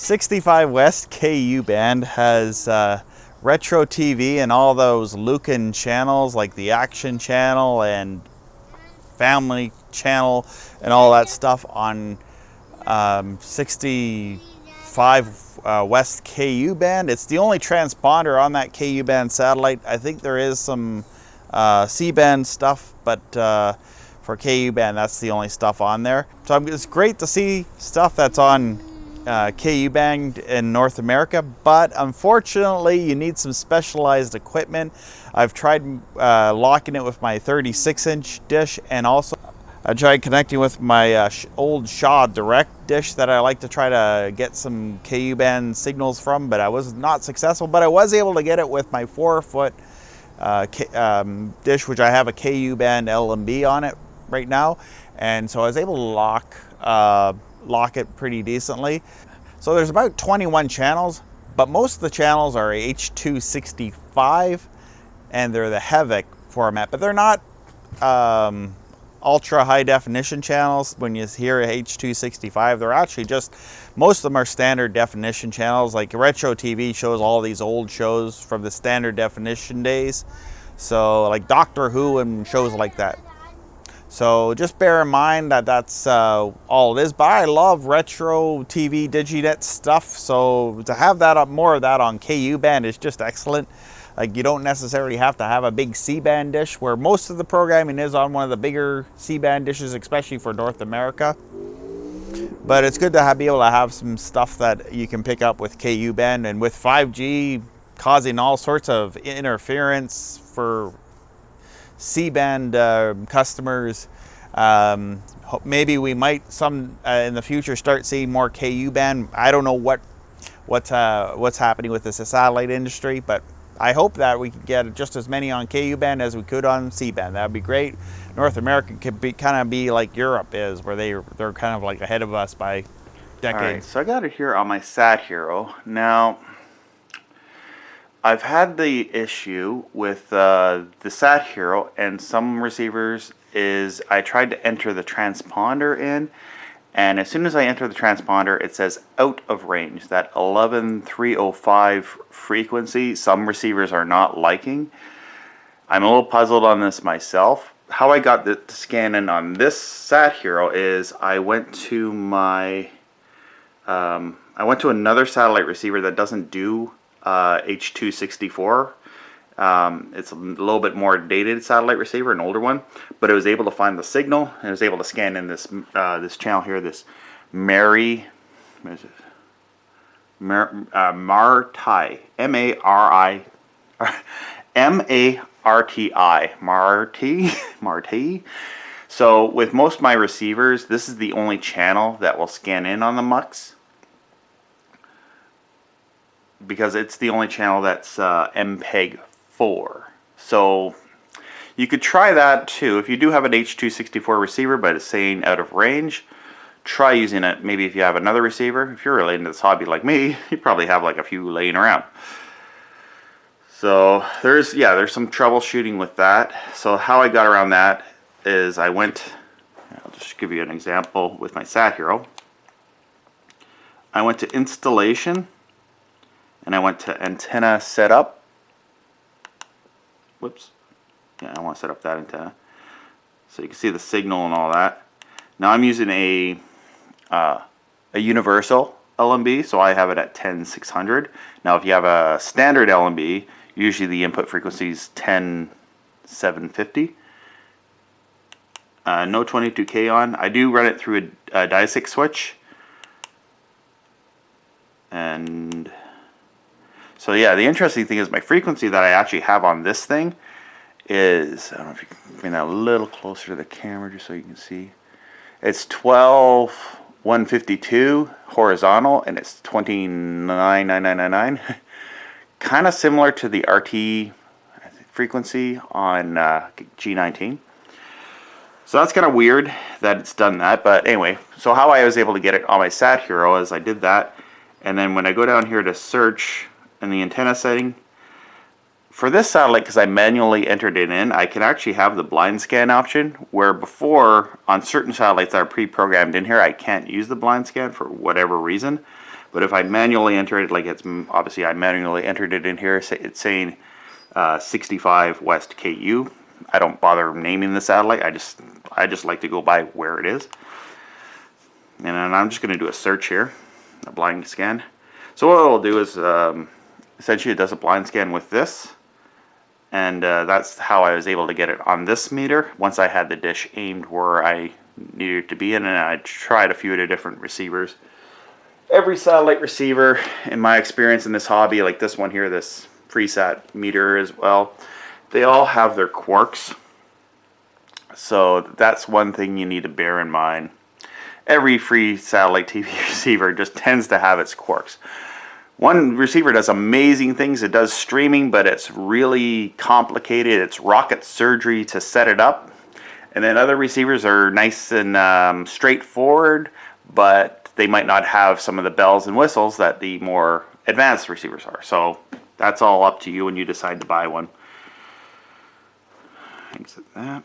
65 West KU band has retro TV and all those Lucan channels like the Action Channel and Family Channel and all that stuff on 65 West KU band. It's the only transponder on that KU band satellite. I think there is some C-band stuff, but for KU band, that's the only stuff on there. So it's great to see stuff that's on KU band in North America, but unfortunately you need some specialized equipment. I've tried locking it with my 36-inch dish, and also I tried connecting with my old Shaw Direct dish that I like to try to get some KU band signals from, but I was not successful. But I was able to get it with my 4-foot dish, which I have a KU band LMB on it right now, and so I was able to lock it pretty decently. So there's about 21 channels, but most of the channels are H.265 and they're the HEVC format, but they're not ultra high definition channels. When you hear H.265, they're actually just, most of them are standard definition channels. Like retro TV shows all these old shows from the standard definition days, so like Doctor Who and shows like that. So just bear in mind that that's all it is. But I love retro TV Diginet stuff, so to have that more of that on KU band is just excellent. Like, you don't necessarily have to have a big C-band dish, where most of the programming is on one of the bigger C-band dishes, especially for North America. But it's good to be able to have some stuff that you can pick up with KU band, and with 5G causing all sorts of interference for C-band customers. Maybe we might in the future start seeing more KU band. I don't know what's happening with the satellite industry, but I hope that we can get just as many on KU band as we could on C-band. That would be great. North America could be like Europe is, where they're kind of like ahead of us by decades. All right, so I got it here on my Sat Hero. Now, I've had the issue with the Sat Hero and some receivers is I tried to enter the transponder in, and as soon as I enter the transponder, it says out of range, that 11305 frequency. Some receivers are not liking. I'm a little puzzled on this myself. How I got the scan in on this Sat Hero is I went to my another satellite receiver that doesn't do H.264. It's a little bit more dated satellite receiver, an older one, but it was able to find the signal, and it was able to scan in this this channel here, this Marti, Marti. So with most of my receivers, this is the only channel that will scan in on the MUX, because it's the only channel that's MPEG-4. So you could try that too. If you do have an H.264 receiver but it's saying out of range, try using it. Maybe if you have another receiver. If you're really into this hobby like me, you probably have like a few laying around. So there's some troubleshooting with that. So how I got around that is I'll just give you an example with my Sat Hero. I went to installation, and I went to antenna setup. Whoops. Yeah, I want to set up that antenna, so you can see the signal and all that. Now I'm using a universal LMB, so I have it at 10600. Now if you have a standard LMB, usually the input frequency is 10750. No 22K on. I do run it through a DISIC switch, and so yeah, the interesting thing is my frequency that I actually have on this thing is, I don't know if you can bring that a little closer to the camera just so you can see. It's 15152 horizontal, and it's 299999. Kind of similar to the RT frequency on G19. So that's kind of weird that it's done that, but anyway, so how I was able to get it on my Sat Hero is I did that, and then when I go down here to search in the antenna setting, for this satellite, because I manually entered it in, I can actually have the blind scan option, where before on certain satellites that are pre-programmed in here, I can't use the blind scan for whatever reason. But if I manually enter it, like it's obviously I manually entered it in here, it's saying 65 West KU. I don't bother naming the satellite. I just like to go by where it is. And then I'm just going to do a search here, a blind scan. So what it'll do is essentially it does a blind scan with this. And that's how I was able to get it on this meter once I had the dish aimed where I needed it to be in. And I tried a few of the different receivers. Every satellite receiver, in my experience in this hobby, like this one here, this FreeSat meter as well, they all have their quirks. So that's one thing you need to bear in mind. Every free satellite TV receiver just tends to have its quirks. One receiver does amazing things. It does streaming, but it's really complicated. It's rocket surgery to set it up. And then other receivers are nice and straightforward, but they might not have some of the bells and whistles that the more advanced receivers are. So that's all up to you when you decide to buy one. Exit that.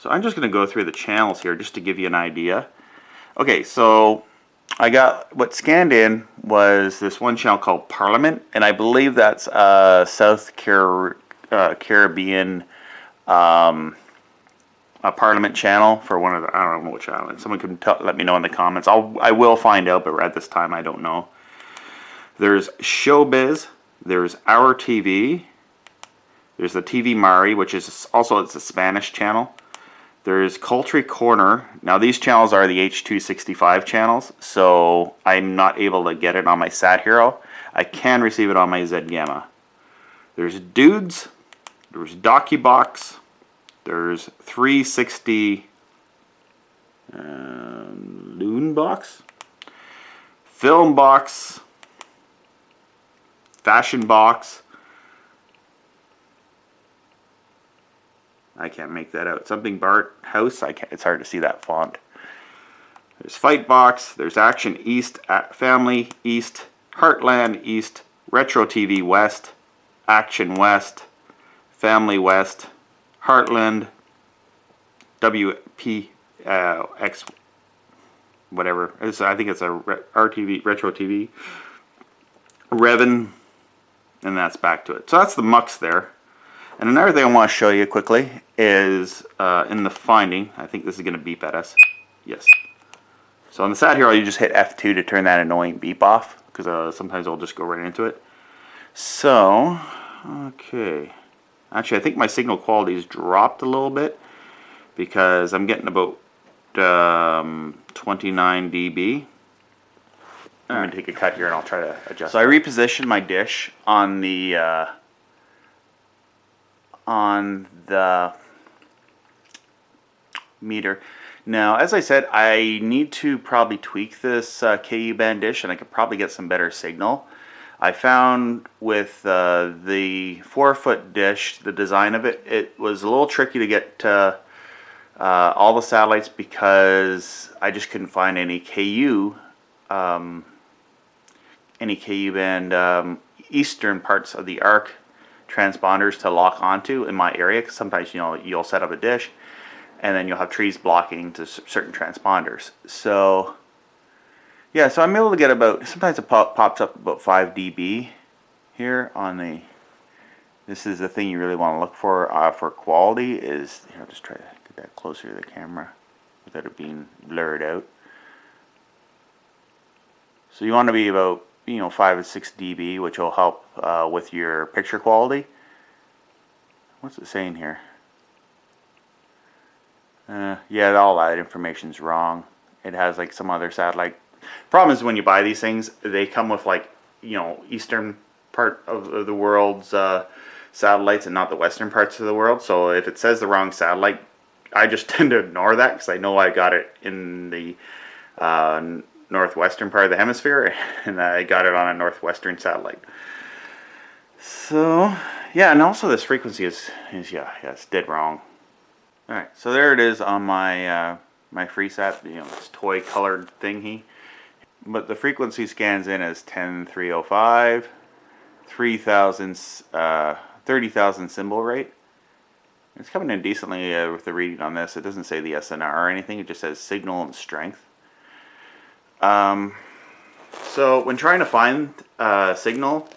So I'm just going to go through the channels here just to give you an idea. Okay, so I got what scanned in was this one channel called Parliament, and I believe that's South Caribbean a Parliament channel for one of the, I don't know which channel. Someone can let me know in the comments. I will find out, but at this time I don't know. There's ShowBiz. There's Our TV. There's the TV Mari, which is also it's a Spanish channel. There's Culture Corner. Now these channels are the H265 channels, so I'm not able to get it on my Sat Hero. I can receive it on my Z Gamma. There's Dudes. There's Docubox. There's 360 Loonbox. Filmbox. Fashion Box. I can't make that out. Something Bart House. It's hard to see that font. There's FightBox. There's Action East, Family East, Heartland East, Retro TV West, Action West, Family West, Heartland, WPX, whatever. I think it's a RTV, Retro TV, Revan, and that's back to it. So that's the mux there. And another thing I want to show you quickly is in the finding. I think this is going to beep at us. Yes. So on the Sat Hero, you just hit F2 to turn that annoying beep off, because sometimes I'll just go right into it. So, okay. Actually, I think my signal quality has dropped a little bit because I'm getting about 29 dB. I'm going to take a cut here and I'll try to adjust. So I repositioned my dish on the meter. Now, as I said, I need to probably tweak this KU band dish, and I could probably get some better signal. I found with the 4-foot dish, the design of it, it was a little tricky to get all the satellites because I just couldn't find any KU band eastern parts of the ARC transponders to lock onto in my area, because sometimes you'll set up a dish and then you'll have trees blocking to certain transponders. So yeah, so I'm able to get about, sometimes it pops up about 5 dB here on the, this is the thing you really want to look for quality is, here, I'll just try to get that closer to the camera without it being blurred out. So you want to be about 5 to 6 dB, which will help with your picture quality. What's it saying here? Yeah, all that information's wrong. It has like some other satellite. Problem is when you buy these things, they come with like eastern part of the world's satellites and not the western parts of the world. So if it says the wrong satellite, I just tend to ignore that because I know I got it in the northwestern part of the hemisphere, and I got it on a northwestern satellite. So yeah, and also this frequency is it's dead wrong. All right, so there it is on my my FreeSat, this toy colored thingy. But the frequency scans in as 10305, 30,000 symbol rate. It's coming in decently with the reading on this. It doesn't say the SNR or anything. It just says signal and strength. So when trying to find signal,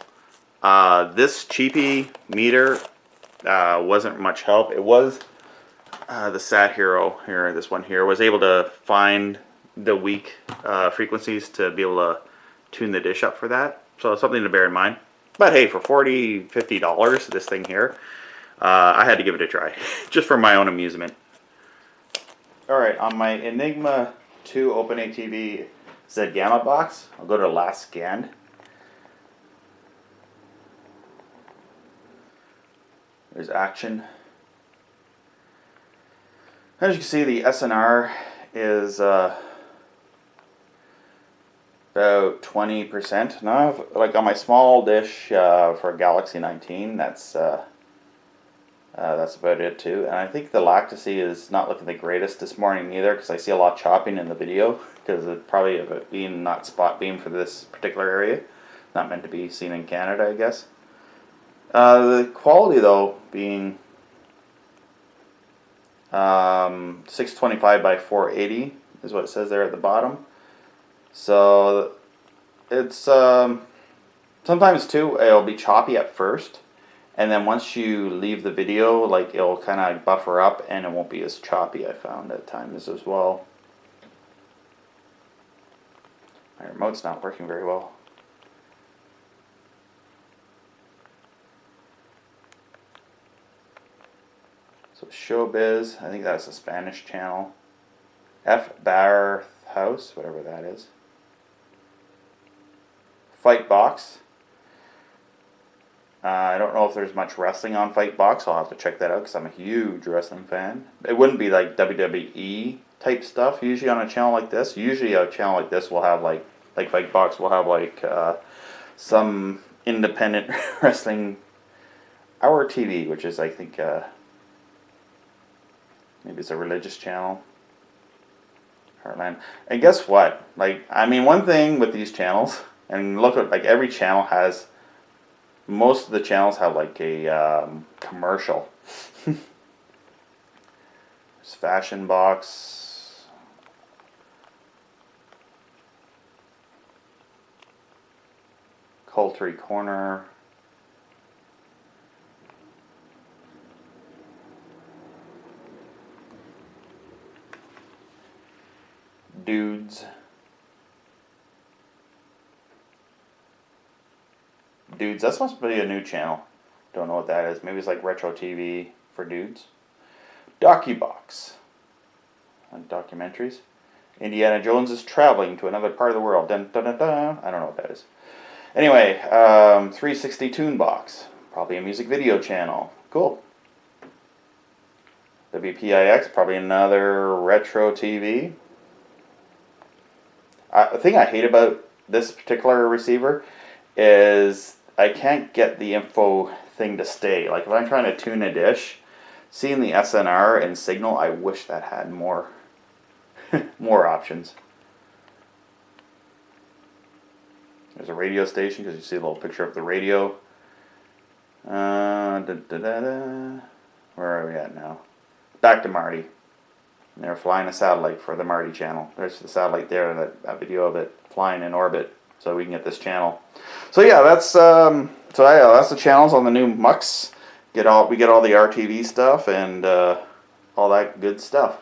this cheapy meter wasn't much help. It was the Sat Hero here, this one here, was able to find the weak frequencies to be able to tune the dish up for that. So something to bear in mind. But hey, for $40, $50, this thing here, I had to give it a try, just for my own amusement. Alright, on my Enigma 2 OpenATV Z Gamma box, I'll go to last scanned. There's action. As you can see, the SNR is about 20%. Now, like on my small dish for a Galaxy 19, that's about it too. And I think the lactacy is not looking the greatest this morning either, because I see a lot of chopping in the video, because it probably of it being not spot beam for this particular area, not meant to be seen in Canada, I guess. The quality though being 625 by 480 is what it says there at the bottom. So it's sometimes too it'll be choppy at first, and then once you leave the video, like, it'll kind of buffer up and it won't be as choppy, I found at times as well. My remote's not working very well. So ShowBiz, I think that's a Spanish channel. F House, whatever that is. FightBox. I don't know if there's much wrestling on FightBox. I'll have to check that out because I'm a huge wrestling fan. It wouldn't be like WWE type stuff usually on a channel like this. Usually a channel like this will have like FightBox will have like some independent wrestling. Our TV, which is I think maybe it's a religious channel. Heartland. And guess what? Like, I mean, one thing with these channels, and look at, like, every channel has, most of the channels have like a commercial. There's Fashion Box. Culture Corner. Dudes. That must be a new channel. Don't know what that is. Maybe it's like retro TV for dudes. Docubox. Like documentaries. Indiana Jones is traveling to another part of the world. Dun, dun, dun, dun. I don't know what that is. Anyway, 360 Tune Box. Probably a music video channel. Cool. WPIX, probably another retro TV. The thing I hate about this particular receiver is I can't get the info thing to stay. Like, if I'm trying to tune a dish, seeing the SNR and signal, I wish that had more more options. There's a radio station because you see a little picture of the radio. Where are we at now? Back to Marty. And they're flying a satellite for the Marty channel. There's the satellite there, and that video of it flying in orbit, so we can get this channel. So yeah, that's that's the channels on the new Mux. We get all the RTV stuff and all that good stuff.